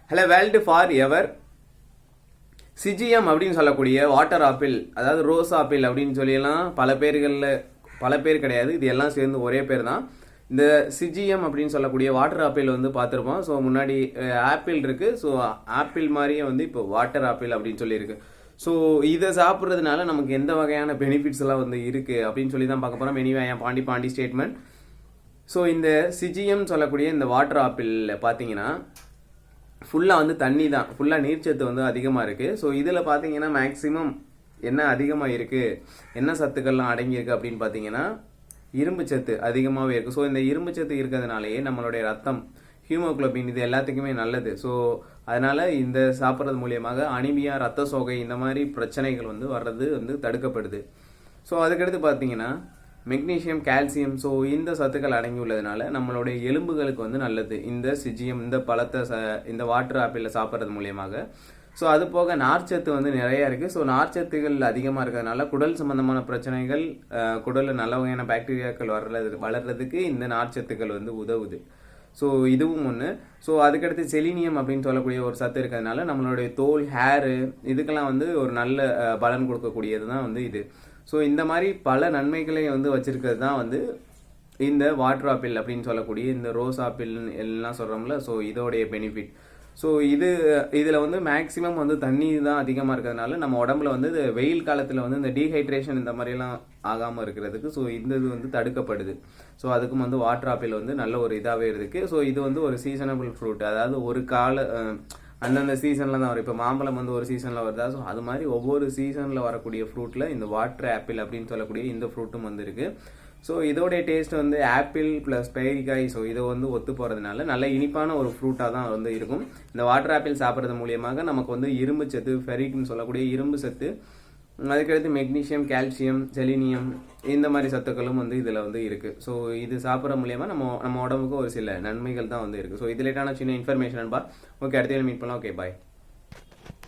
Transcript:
Hello world for ever CGM அப்படின்னு சொல்லக்கூடிய water apple, அதாவது ரோஸ் ஆப்பிள் அப்படின்னு சொல்லியெல்லாம் பல பேர் கிடையாது, இது எல்லாம் சேர்ந்து ஒரே பேர் தான். இந்த சிஜிஎம் அப்படின்னு சொல்லக்கூடிய வாட்டர் ஆப்பிள் வந்து பார்த்துருப்போம். ஸோ முன்னாடி ஆப்பிள் இருக்கு, ஸோ ஆப்பிள் மாதிரியே வந்து இப்போ வாட்டர் ஆப்பிள் அப்படின்னு சொல்லியிருக்கு. ஸோ இதை சாப்பிட்றதுனால நமக்கு எந்த வகையான பெனிஃபிட்ஸ் எல்லாம் வந்து இருக்கு அப்படின்னு சொல்லி தான் பார்க்க போறோம். எனிவே என் பாண்டி ஸ்டேட்மெண்ட். ஸோ இந்த சிஜிஎம் சொல்லக்கூடிய இந்த வாட்டர் ஆப்பிளில் பார்த்தீங்கன்னா ஃபுல்லாக வந்து தண்ணி தான், ஃபுல்லாக நீர்ச்சத்து வந்து அதிகமாக இருக்குது. ஸோ இதில் பார்த்தீங்கன்னா மேக்ஸிமம் என்ன அதிகமாக இருக்குது, என்ன சத்துக்கள்லாம் அடங்கியிருக்கு அப்படின்னு பார்த்தீங்கன்னா இரும்பு சத்து அதிகமாகவே இருக்குது. ஸோ இந்த இரும்பு சத்து இருக்கிறதுனாலேயே நம்மளுடைய ரத்தம், ஹீமோகுளோபின், இது எல்லாத்துக்குமே நல்லது. ஸோ அதனால் இந்த சாப்பிட்றது மூலியமாக அனிமியா, ரத்த சோகை, இந்த மாதிரி பிரச்சனைகள் வந்து வர்றது வந்து தடுக்கப்படுது. ஸோ அதுக்கடுத்து பார்த்தீங்கன்னா மெக்னீஷியம், கால்சியம், ஸோ இந்த சத்துக்கள் அடங்கி உள்ளதுனால நம்மளுடைய எலும்புகளுக்கு வந்து நல்லது இந்த சிஜிஎம், இந்த பழத்தை இந்த வாட்டர் ஆப்பிளில் சாப்பிட்றது மூலியமாக. ஸோ அது போக நார்ச்சத்து வந்து நிறைய இருக்குது. ஸோ நார்ச்சத்துகள் அதிகமாக இருக்கிறதுனால குடல் சம்பந்தமான பிரச்சனைகள், குடலில் நல்ல வகையான பாக்டீரியாக்கள் வளர்றதுக்கு இந்த நார்ச்சத்துக்கள் வந்து உதவுது. ஸோ இதுவும் ஒன்று. ஸோ அதுக்கடுத்து செலினியம் அப்படின்னு சொல்லக்கூடிய ஒரு சத்து இருக்கிறதுனால நம்மளுடைய தோல், ஹேரு, இதுக்கெல்லாம் வந்து ஒரு நல்ல பலன் கொடுக்கக்கூடியது தான் வந்து இது. ஸோ இந்த மாதிரி பல நன்மைகளை வந்து வச்சிருக்கிறது தான் வந்து இந்த வாட்டர் ஆப்பிள் அப்படின்னு சொல்லக்கூடிய இந்த ரோஸ் ஆப்பிள் எல்லாம் சொல்கிறோம்ல. ஸோ இதோடைய பெனிஃபிட். ஸோ இதில் வந்து மேக்ஸிமம் வந்து தண்ணி தான் அதிகமாக இருக்கிறதுனால நம்ம உடம்புல வந்து வெயில் காலத்தில் வந்து இந்த டீஹைட்ரேஷன் இந்த மாதிரிலாம் ஆகாமல் இருக்கிறதுக்கு ஸோ இந்த இது வந்து தடுக்கப்படுது. ஸோ அதுக்கும் வந்து வாட்டர் ஆப்பிள் வந்து நல்ல ஒரு இதாகவே இருக்குது. ஸோ இது வந்து ஒரு சீசனபிள் ஃப்ரூட், அதாவது ஒரு அந்தந்த சீசனில் தான் வரும். இப்போ மாம்பழம் வந்து ஒரு சீசனில் வருதா, ஸோ அது மாதிரி ஒவ்வொரு சீசனில் வரக்கூடிய ஃப்ரூட்டில் இந்த வாட்டர் ஆப்பிள் அப்படின்னு சொல்லக்கூடிய இந்த ஃப்ரூட்டும் வந்து இருக்குது. ஸோ இதோடைய டேஸ்ட் வந்து ஆப்பிள் ப்ளஸ் பேரிக்காய், ஸோ இதை வந்து ஒத்து போகிறதுனால நல்ல இனிப்பான ஒரு ஃப்ரூட்டாக தான் வந்து இருக்கும். இந்த வாட்டர் ஆப்பிள் சாப்பிட்றது மூலியமாக நமக்கு வந்து இரும்பு சத்து, ஃபெரிக்னு சொல்லக்கூடிய இரும்பு சத்து, அதுக்கடுத்து மெக்னீஷியம், கால்சியம், செலினியம், இந்த மாதிரி சத்துக்களும் வந்து இதில் வந்து இருக்குது. ஸோ இது சாப்பிட்ற மூலியமாக நம்ம உடம்புக்கு ஒரு சில நன்மைகள் தான் வந்து இருக்குது. ஸோ இது லேட்டான சின்ன இன்ஃபர்மேஷன். ஓகே, அடுத்த மீட் பண்ணலாம். ஓகே, பாய்.